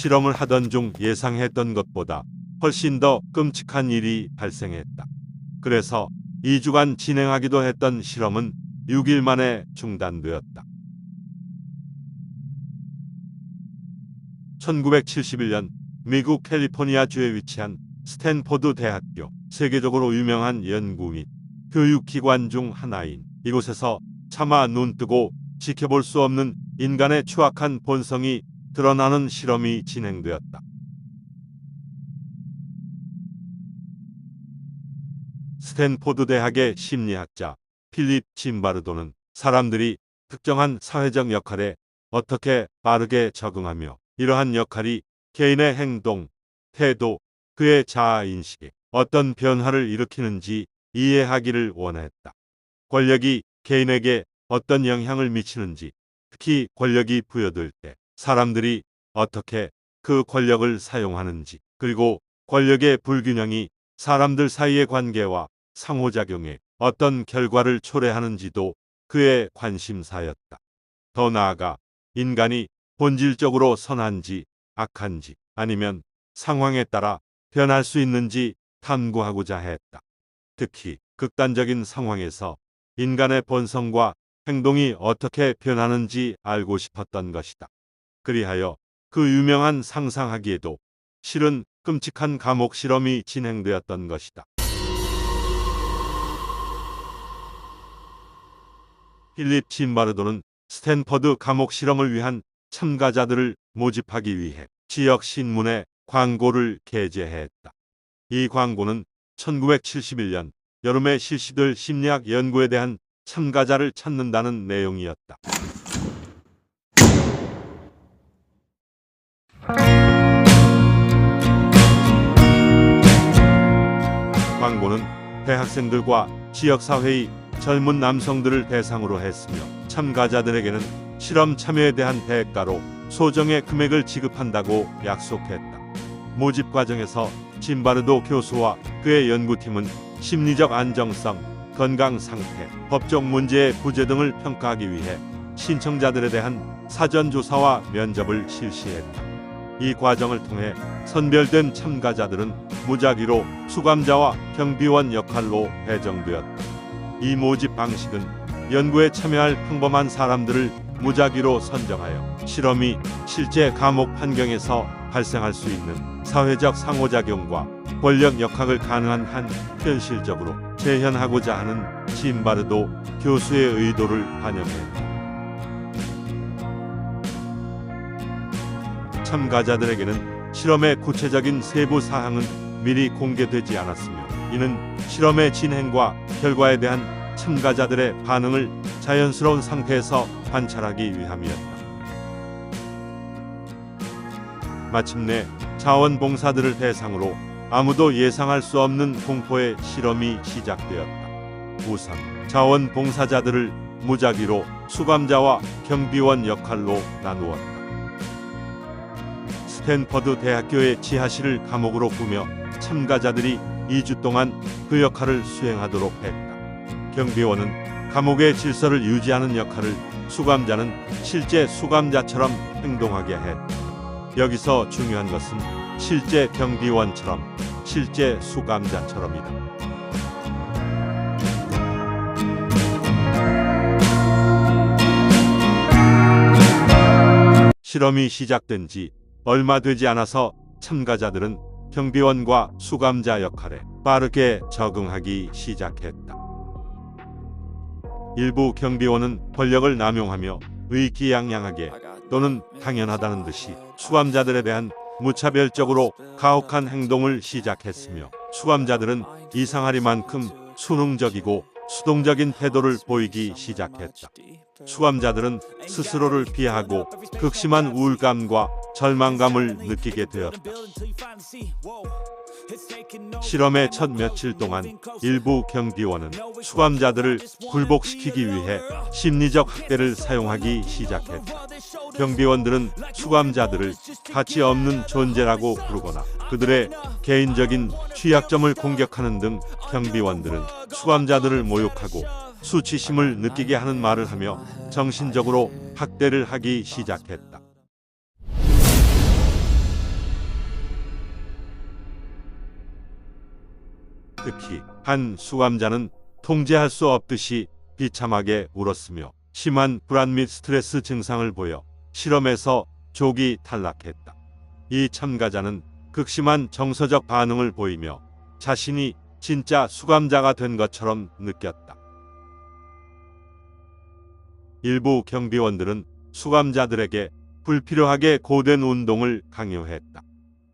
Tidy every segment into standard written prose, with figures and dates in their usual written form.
실험을 하던 중 예상했던 것보다 훨씬 더 끔찍한 일이 발생했다. 그래서 2주간 진행하기도 했던 실험은 6일 만에 중단되었다. 1971년 미국 캘리포니아주에 위치한 스탠포드 대학교, 세계적으로 유명한 연구 및 교육기관 중 하나인 이곳에서 차마 눈뜨고 지켜볼 수 없는 인간의 추악한 본성이 드러나는 실험이 진행되었다. 스탠포드 대학의 심리학자 필립 짐바르도는 사람들이 특정한 사회적 역할에 어떻게 빠르게 적응하며 이러한 역할이 개인의 행동, 태도, 그의 자아인식에 어떤 변화를 일으키는지 이해하기를 원했다. 권력이 개인에게 어떤 영향을 미치는지, 특히 권력이 부여될 때 사람들이 어떻게 그 권력을 사용하는지, 그리고 권력의 불균형이 사람들 사이의 관계와 상호작용에 어떤 결과를 초래하는지도 그의 관심사였다. 더 나아가 인간이 본질적으로 선한지 악한지 아니면 상황에 따라 변할 수 있는지 탐구하고자 했다. 특히 극단적인 상황에서 인간의 본성과 행동이 어떻게 변하는지 알고 싶었던 것이다. 그리하여 그 유명한 상상하기에도 실은 끔찍한 감옥 실험이 진행되었던 것이다. 필립 짐바르도는 스탠퍼드 감옥 실험을 위한 참가자들을 모집하기 위해 지역 신문에 광고를 게재했다. 이 광고는 1971년 여름에 실시될 심리학 연구에 대한 참가자를 찾는다는 내용이었다. 광고는 대학생들과 지역사회의 젊은 남성들을 대상으로 했으며 참가자들에게는 실험 참여에 대한 대가로 소정의 금액을 지급한다고 약속했다. 모집 과정에서 짐바르도 교수와 그의 연구팀은 심리적 안정성, 건강 상태, 법적 문제의 부재 등을 평가하기 위해 신청자들에 대한 사전조사와 면접을 실시했다. 이 과정을 통해 선별된 참가자들은 무작위로 수감자와 경비원 역할로 배정되었다. 이 모집 방식은 연구에 참여할 평범한 사람들을 무작위로 선정하여 실험이 실제 감옥 환경에서 발생할 수 있는 사회적 상호작용과 권력 역학을 가능한 한 현실적으로 재현하고자 하는 짐바르도 교수의 의도를 반영했다. 참가자들에게는 실험의 구체적인 세부 사항은 미리 공개되지 않았으며 이는 실험의 진행과 결과에 대한 참가자들의 반응을 자연스러운 상태에서 관찰하기 위함이었다. 마침내 자원봉사들을 대상으로 아무도 예상할 수 없는 공포의 실험이 시작되었다. 우선 자원봉사자들을 무작위로 수감자와 경비원 역할로 나누었다. 스탠퍼드 대학교의 지하실을 감옥으로 꾸며 참가자들이 2주 동안 그 역할을 수행하도록 했다. 경비원은 감옥의 질서를 유지하는 역할을, 수감자는 실제 수감자처럼 행동하게 했다. 여기서 중요한 것은 실제 경비원처럼, 실제 수감자처럼이다. 실험이 시작된 지 얼마 되지 않아서 참가자들은 경비원과 수감자 역할에 빠르게 적응하기 시작했다. 일부 경비원은 권력을 남용하며 의기양양하게 또는 당연하다는 듯이 수감자들에 대한 무차별적으로 가혹한 행동을 시작했으며 수감자들은 이상하리만큼 수능적이고 수동적인 태도를 보이기 시작했다. 수감자들은 스스로를 비하하고 극심한 우울감과 절망감을 느끼게 되었다. 실험의 첫 며칠 동안 일부 경비원은 수감자들을 굴복시키기 위해 심리적 학대를 사용하기 시작했다. 경비원들은 수감자들을 가치 없는 존재라고 부르거나 그들의 개인적인 취약점을 공격하는 등 경비원들은 수감자들을 모욕하고 수치심을 느끼게 하는 말을 하며 정신적으로 학대를 하기 시작했다. 특히 한 수감자는 통제할 수 없듯이 비참하게 울었으며 심한 불안 및 스트레스 증상을 보여 실험에서 조기 탈락했다. 이 참가자는 극심한 정서적 반응을 보이며 자신이 진짜 수감자가 된 것처럼 느꼈다. 일부 경비원들은 수감자들에게 불필요하게 고된 운동을 강요했다.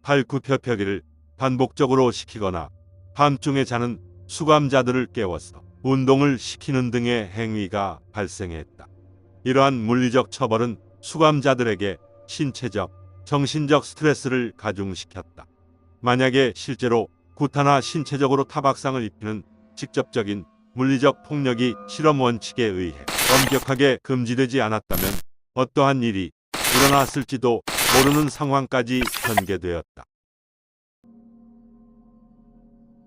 팔굽혀펴기를 반복적으로 시키거나 밤중에 자는 수감자들을 깨워서 운동을 시키는 등의 행위가 발생했다. 이러한 물리적 처벌은 수감자들에게 신체적, 정신적 스트레스를 가중시켰다. 만약에 실제로 구타나 신체적으로 타박상을 입히는 직접적인 물리적 폭력이 실험 원칙에 의해 엄격하게 금지되지 않았다면 어떠한 일이 일어났을지도 모르는 상황까지 전개되었다.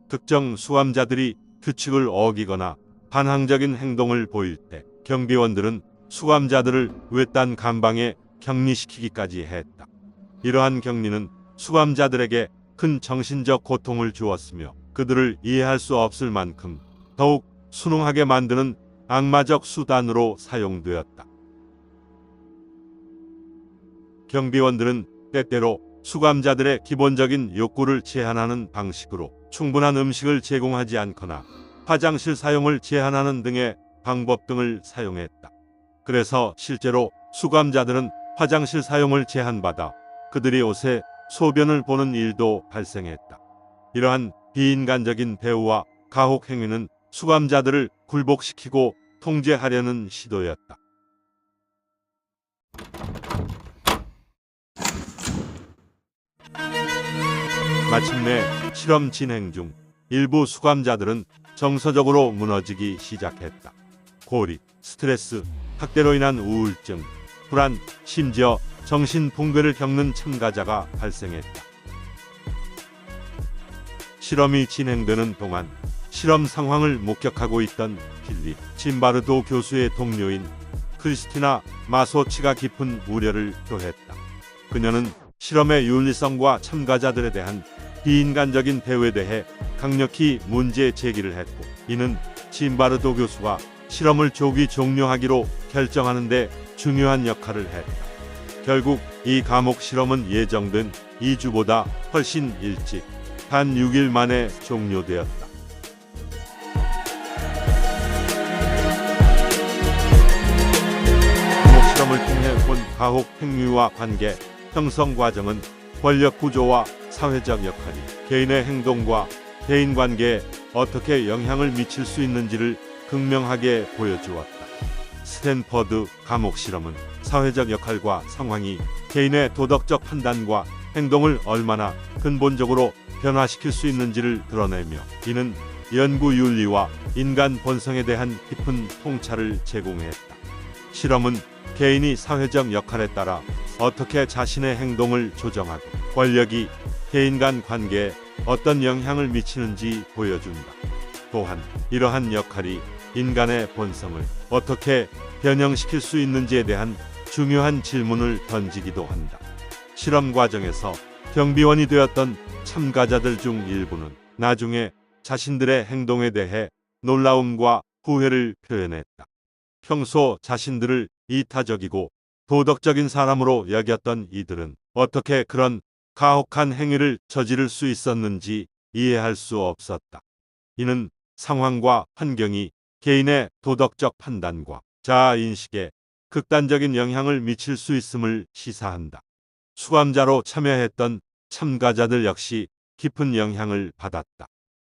특정 수감자들이 규칙을 어기거나 반항적인 행동을 보일 때 경비원들은 수감자들을 외딴 감방에 격리시키기까지 했다. 이러한 격리는 수감자들에게 큰 정신적 고통을 주었으며 그들을 이해할 수 없을 만큼 더욱 순응하게 만드는 악마적 수단으로 사용되었다. 경비원들은 때때로 수감자들의 기본적인 욕구를 제한하는 방식으로 충분한 음식을 제공하지 않거나 화장실 사용을 제한하는 등의 방법 등을 사용했다. 그래서 실제로 수감자들은 화장실 사용을 제한받아 그들이 옷에 소변을 보는 일도 발생했다. 이러한 비인간적인 대우와 가혹 행위는 수감자들을 굴복시키고 통제하려는 시도였다. 마침내 실험 진행 중 일부 수감자들은 정서적으로 무너지기 시작했다. 고립, 스트레스, 학대로 인한 우울증, 불안, 심지어 정신 붕괴를 겪는 참가자가 발생했다. 실험이 진행되는 동안 실험 상황을 목격하고 있던 필립 짐바르도 교수의 동료인 크리스티나 마소치가 깊은 우려를 표했다. 그녀는 실험의 윤리성과 참가자들에 대한 비인간적인 대우에 대해 강력히 문제 제기를 했고, 이는 짐바르도 교수가 실험을 조기 종료하기로 결정하는 데 중요한 역할을 했다. 결국 이 감옥 실험은 예정된 2주보다 훨씬 일찍 단 6일 만에 종료되었다. 감옥 실험을 통해 본 가혹 행위와 관계 형성 과정은 권력 구조와 사회적 역할이 개인의 행동과 대인관계에 어떻게 영향을 미칠 수 있는지를 극명하게 보여주었다. 스탠퍼드 감옥 실험은 사회적 역할과 상황이 개인의 도덕적 판단과 행동을 얼마나 근본적으로 변화시킬 수 있는지를 드러내며, 이는 연구 윤리와 인간 본성에 대한 깊은 통찰을 제공했다. 실험은 개인이 사회적 역할에 따라 어떻게 자신의 행동을 조정하고 권력이 개인 간 관계에 어떤 영향을 미치는지 보여준다. 또한 이러한 역할이 인간의 본성을 어떻게 변형시킬 수 있는지에 대한 중요한 질문을 던지기도 한다. 실험 과정에서 경비원이 되었던 참가자들 중 일부는 나중에 자신들의 행동에 대해 놀라움과 후회를 표현했다. 평소 자신들을 이타적이고 도덕적인 사람으로 여겼던 이들은 어떻게 그런 가혹한 행위를 저지를 수 있었는지 이해할 수 없었다. 이는 상황과 환경이 개인의 도덕적 판단과 자아인식에 극단적인 영향을 미칠 수 있음을 시사한다. 수감자로 참여했던 참가자들 역시 깊은 영향을 받았다.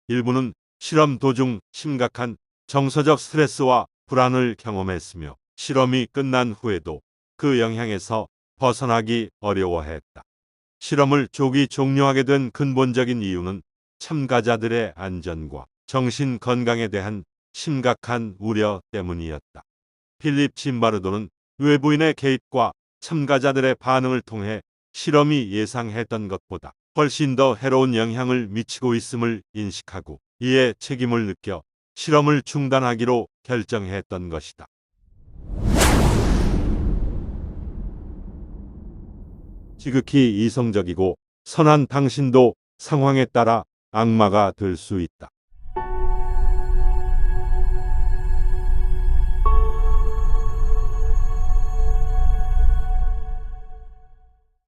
일부는 실험 도중 심각한 정서적 스트레스와 불안을 경험했으며, 실험이 끝난 후에도 그 영향에서 벗어나기 어려워했다. 실험을 조기 종료하게 된 근본적인 이유는 참가자들의 안전과 정신 건강에 대한 심각한 우려 때문이었다. 필립 짐바르도는 외부인의 개입과 참가자들의 반응을 통해 실험이 예상했던 것보다 훨씬 더 해로운 영향을 미치고 있음을 인식하고, 이에 책임을 느껴 실험을 중단하기로 결정했던 것이다. 지극히 이성적이고 선한 당신도 상황에 따라 악마가 될 수 있다.